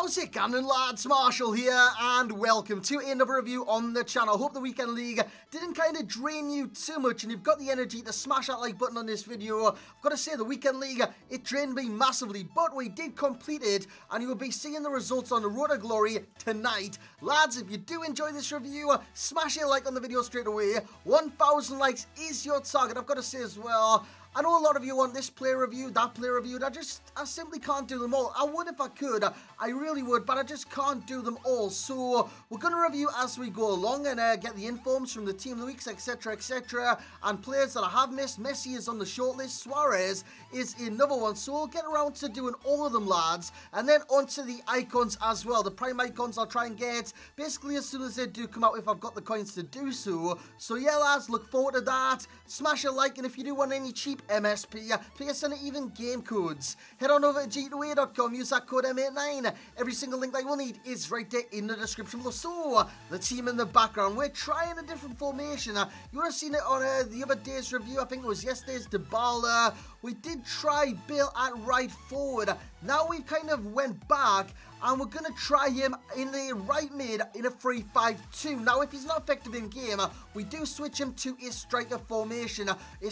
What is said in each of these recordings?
How's it going, lads? Marshall here, and welcome to another review on the channel. Hope the weekend league didn't kind of drain you too much and you've got the energy to smash that like button on this video. I've got to say, the weekend league, it drained me massively, but we did complete it, and you will be seeing the results on the Road to Glory tonight. Lads, if you do enjoy this review, smash a like on the video straight away. 1,000 likes is your target. I've got to say as well, I know a lot of you want this player reviewed, that player reviewed. I simply can't do them all. I would if I could. I really would, but I just can't do them all. So we're going to review as we go along and get the informs from the team of the weeks, etc., etc. And players that I have missed. Messi is on the shortlist. Suarez is another one. So we'll get around to doing all of them, lads. And then onto the icons as well. The prime icons I'll try and get basically as soon as they do come out, if I've got the coins to do so. So yeah, lads, look forward to that. Smash a like, and if you do want any cheap MSP, PSN, even game codes, head on over to g2a.com, use that code M89. Every single link that you will need is right there in the description below. So, the team in the background, we're trying a different formation. You would have seen it on the other day's review. I think it was yesterday's Bale. We did try Bale at right forward. Now we've kind of went back, and we're going to try him in the right mid in a 3-5-2. Now, if he's not effective in game, we do switch him to a striker formation. A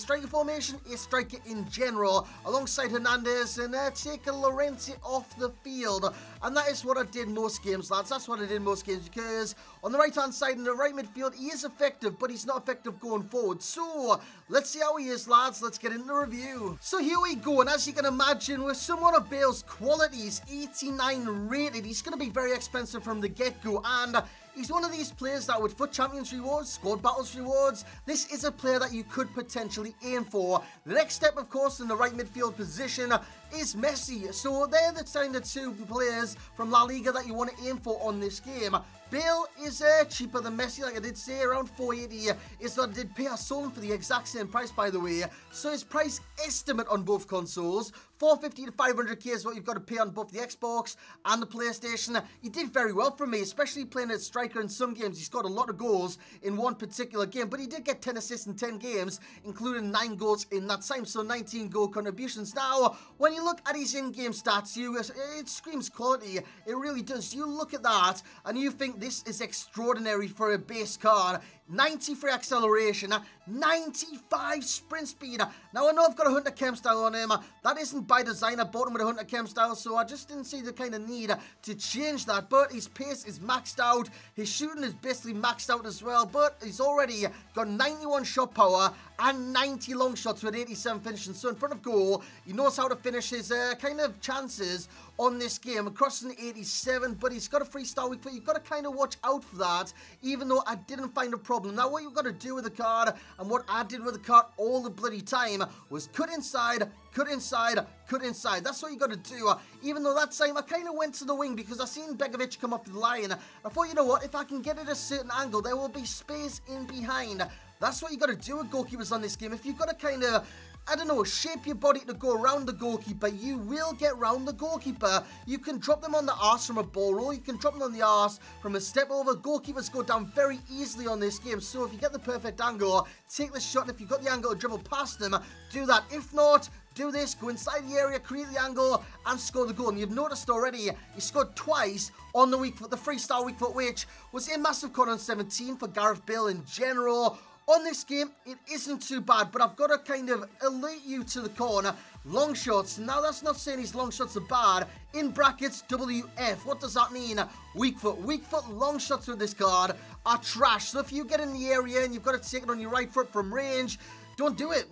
striker in general, alongside Hernandez, and take a Llorente off the field. And that is what I did most games, lads. That's what I did most games, because on the right-hand side in the right midfield, he is effective, but he's not effective going forward. So, let's see how he is, lads. Let's get into the review. So, here we go, and as you can imagine, with someone of Bale's qualities, 89 rated, he's going to be very expensive from the get-go, and he's one of these players that with FUT Champions rewards, squad battles rewards, this is a player that you could potentially aim for. The next step, of course, in the right midfield position is Messi. So they're the kind of two players from La Liga that you want to aim for on this game. Bale is cheaper than Messi, like I did say, around 480 is what I did pay. I sold him for the exact same price, by the way. So his price estimate on both consoles, 450 to 500k is what you've got to pay on both the Xbox and the PlayStation. He did very well for me, especially playing as striker in some games. He scored a lot of goals in one particular game, but he did get 10 assists in 10 games, including 9 goals in that time, so 19 goal contributions. Now, when you look at his in-game stats, it screams quality. It really does. You look at that, and you think this is extraordinary for a base card. 90 for acceleration, 95 sprint speed. Now, I know I've got a Hunter Chem style on him. That isn't by design. I bought him with a Hunter Chem style, so I just didn't see the kind of need to change that. But his pace is maxed out. His shooting is basically maxed out as well. But he's already got 91 shot power and 90 long shots with 87 finishing. So in front of goal, he knows how to finish his kind of chances on this game. Crossing 87, but he's got a 3-star weak foot. You've got to kind of watch out for that, even though I didn't find a problem. Now, what you've got to do with the card, and what I did with the card all the bloody time, was cut inside, cut inside, cut inside. That's what you got to do. Even though that time I kind of went to the wing because I seen Begovic come off the line. I thought, you know what, if I can get at a certain angle, there will be space in behind. That's what you got to do with goalkeepers on this game. If you've got to kind of, I don't know, shape your body to go around the goalkeeper, you will get around the goalkeeper. You can drop them on the arse from a ball roll. You can drop them on the arse from a step over. Goalkeepers go down very easily on this game. So if you get the perfect angle, take the shot. And if you've got the angle to dribble past them, do that. If not, do this, go inside the area, create the angle, and score the goal. And you've noticed already, he scored twice on the weak foot, the 3-star weak foot, which was a massive card on 17 for Gareth Bale in general. On this game, it isn't too bad, but I've got to kind of alert you to the corner. Long shots. Now, that's not saying his long shots are bad. In brackets, WF. What does that mean? Weak foot. Weak foot long shots with this card are trash. So if you get in the area and you've got to take it on your right foot from range, don't do it.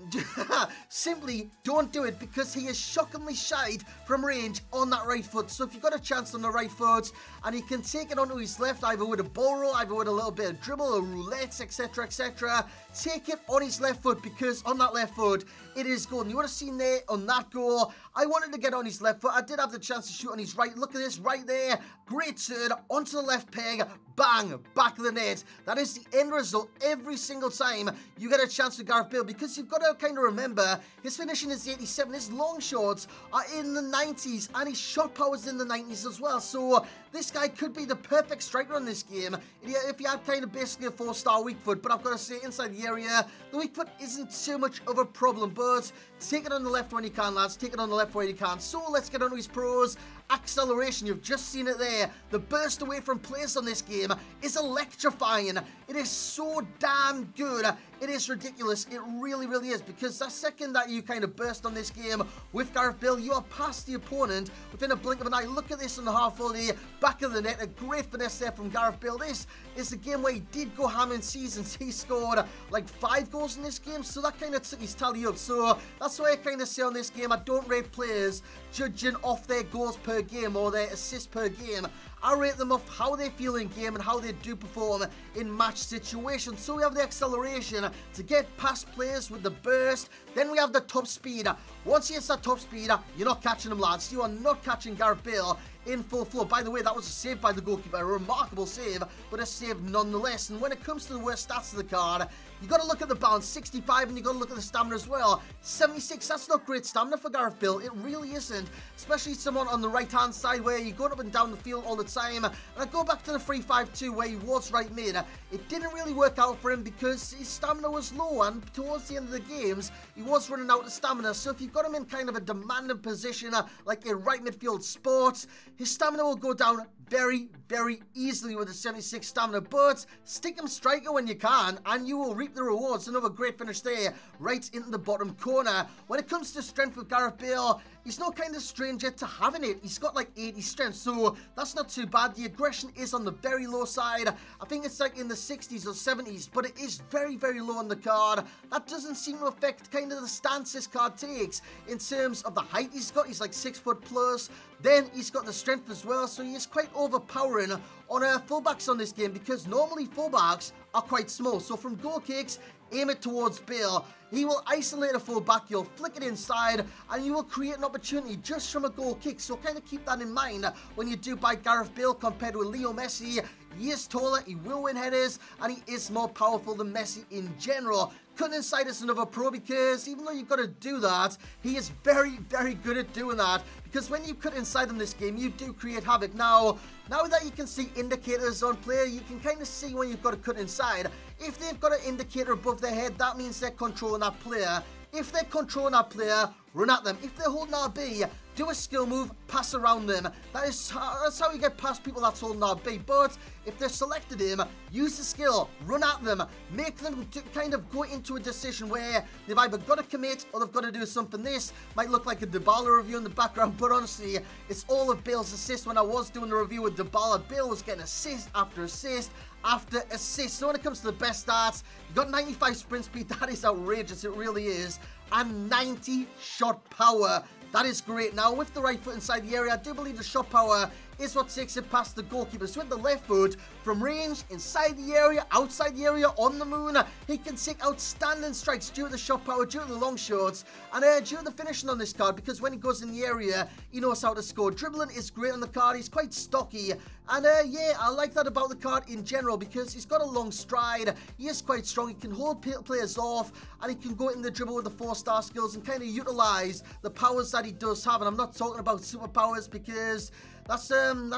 Simply don't do it, because he is shockingly shite from range on that right foot. So if you've got a chance on the right foot and he can take it onto his left, either with a ball roll, either with a little bit of dribble or roulette, etc., etc., take it on his left foot, because on that left foot, it is good. And you would have seen there on that goal, I wanted to get on his left foot. I did have the chance to shoot on his right. Look at this right there. Great turn onto the left peg. Bang, back of the net. That is the end result every single time you get a chance with Gareth Bale, because you've got to kind of remember his finishing is 87, his long shots are in the 90s, and his shot power is in the 90s as well. So this guy could be the perfect striker in this game if he had kind of basically a 4-star weak foot. But I've got to say, inside the area, the weak foot isn't too much of a problem. But take it on the left when you can, lads. Take it on the left when you can. So let's get on to his pros. Acceleration, you've just seen it there. The burst away from place on this game is electrifying. It is so damn good. It is ridiculous. It really, really is. Because the second that you kind of burst on this game with Gareth Bale, you are past the opponent within a blink of an eye. Look at this on the half volley, back of the net. A great finesse there from Gareth Bale. This is a game where he did go ham in seasons. He scored like 5 goals in this game. So that kind of took his tally up. So that's why I kind of say on this game, I don't rate players judging off their goals per game or their assists per game. I rate them off how they feel in game and how they do perform in match situations. So we have the acceleration to get past players with the burst. Then we have the top speed. Once he hits that top speed, you're not catching him, lads. You are not catching Gareth Bale in full flow. By the way, that was a save by the goalkeeper. A remarkable save, but a save nonetheless. And when it comes to the worst stats of the card, you got to look at the balance, 65, and you got to look at the stamina as well. 76, that's not great stamina for Gareth Bale. It really isn't, especially someone on the right-hand side where you're going up and down the field all the time. And I go back to the 3-5-2 where he was right mid. It didn't really work out for him because his stamina was low, and towards the end of the games, he was running out of stamina. So if you've got him in kind of a demanding position, like a right midfield spot, his stamina will go down very, very easily with a 76 stamina. But stick him striker when you can, and you will reap the rewards. Another great finish there, right into the bottom corner. When it comes to strength with Gareth Bale, he's no kind of stranger to having it. He's got like 80 strength, so that's not too bad. The aggression is on the very low side. I think it's like in the 60s or 70s, but it is very, very low on the card. That doesn't seem to affect kind of the stance this card takes in terms of the height he's got. He's like 6 foot plus. Then he's got the strength as well, so he is quite overpowering on fullbacks on this game, because normally fullbacks are quite small. So from goal kicks, aim it towards Bale. He will isolate a fullback, you'll flick it inside, and you will create an opportunity just from a goal kick. So kind of keep that in mind when you do buy Gareth Bale compared with Leo Messi. He is taller, he will win headers, and he is more powerful than Messi in general. Cutting inside is another pro, because even though you've got to do that, he is very, very good at doing that. Because when you cut inside in this game, you do create havoc. Now that you can see indicators on player, you can kind of see when you've got to cut inside. If they've got an indicator above their head, that means they're controlling that player. If they're controlling that player, run at them. If they're holding RB, do a skill move, pass around them. That's how you get past people that's holding RB. But if they've selected him, use the skill, run at them, make them kind of go into a decision where they've either got to commit or they've got to do something. This might look like a Dybala review in the background, but honestly, it's all of Bale's assists. When I was doing the review with Dybala, Bale was getting assist after assist after assist. So when it comes to the best stats, you got 95 sprint speed. That is outrageous, it really is. And 90 shot power. That is great. Now, with the right foot inside the area, I do believe the shot power is what takes it past the goalkeeper. So with the left foot, from range, inside the area, outside the area, on the moon, he can take outstanding strikes due to the shot power, due to the long shots, and due to the finishing on this card, because when he goes in the area, he knows how to score. Dribbling is great on the card. He's quite stocky, and yeah, I like that about the card in general, because he's got a long stride. He is quite strong. He can hold players off, and he can go in the dribble with the 4-star skills and kind of utilize the powers that he does have. And I'm not talking about superpowers, because that's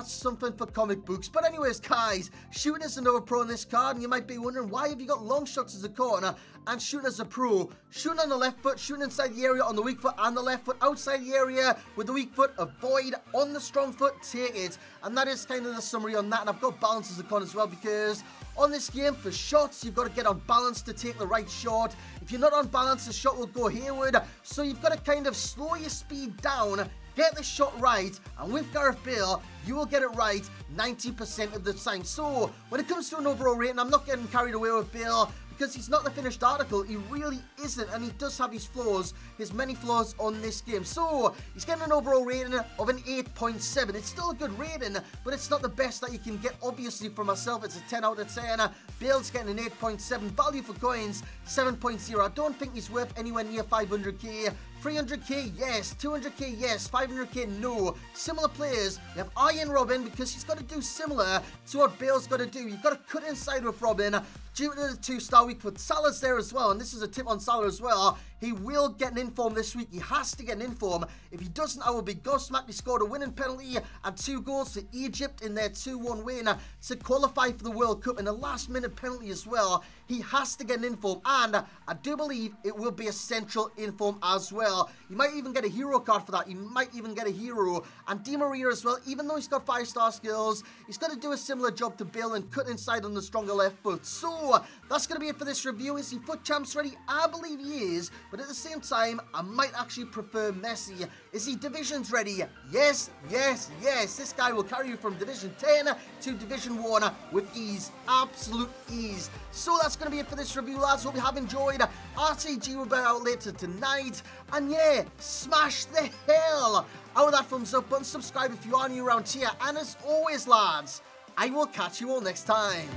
something for comic books. But anyways, guys, shooting is another pro in this card, and you might be wondering, why have you got long shots as a corner and shooting as a pro? Shooting on the left foot, shooting inside the area on the weak foot and the left foot, outside the area with the weak foot, avoid. On the strong foot, take it. And that is kind of the summary on that. And I've got balance as a con as well, because on this game, for shots, you've got to get on balance to take the right shot. If you're not on balance, the shot will go hayward. So you've got to kind of slow your speed down, get the shot right, and with Gareth Bale, you will get it right 90% of the time. So when it comes to an overall rating, I'm not getting carried away with Bale, because he's not the finished article. He really isn't, and he does have his flaws, his many flaws on this game. So he's getting an overall rating of an 8.7. It's still a good rating, but it's not the best that you can get. Obviously, for myself, it's a 10 out of 10. Bale's getting an 8.7. Value for coins, 7.0. I don't think he's worth anywhere near 500k. 300k, yes. 200k, yes. 500k, no. Similar players. You have Iron Robin because he's got to do similar to what Bale's got to do. You've got to cut inside with Robin due to the 2-star week. But Salah's there as well, and this is a tip on Salah as well. He will get an inform this week. He has to get an inform. If he doesn't, I will be gobsmacked. He scored a winning penalty and 2 goals to Egypt in their 2-1 win to qualify for the World Cup, in a last-minute penalty as well. He has to get an inform, and I do believe it will be a central inform as well. You might even get a hero card for that. You might even get a hero. And Di Maria as well, even though he's got 5-star skills, he's got to do a similar job to Bale and cut inside on the stronger left foot. So that's going to be it for this review. Is he FUT champs ready? I believe he is, but at the same time, I might actually prefer Messi. Is he divisions ready? Yes, yes, yes. This guy will carry you from Division 10 to Division 1 with ease. Absolute ease. So that's going to be it for this review, lads. Hope you have enjoyed. RTG will be out later tonight. And yeah, smash the hell out of that thumbs up button. Subscribe if you are new around here. And as always, lads, I will catch you all next time.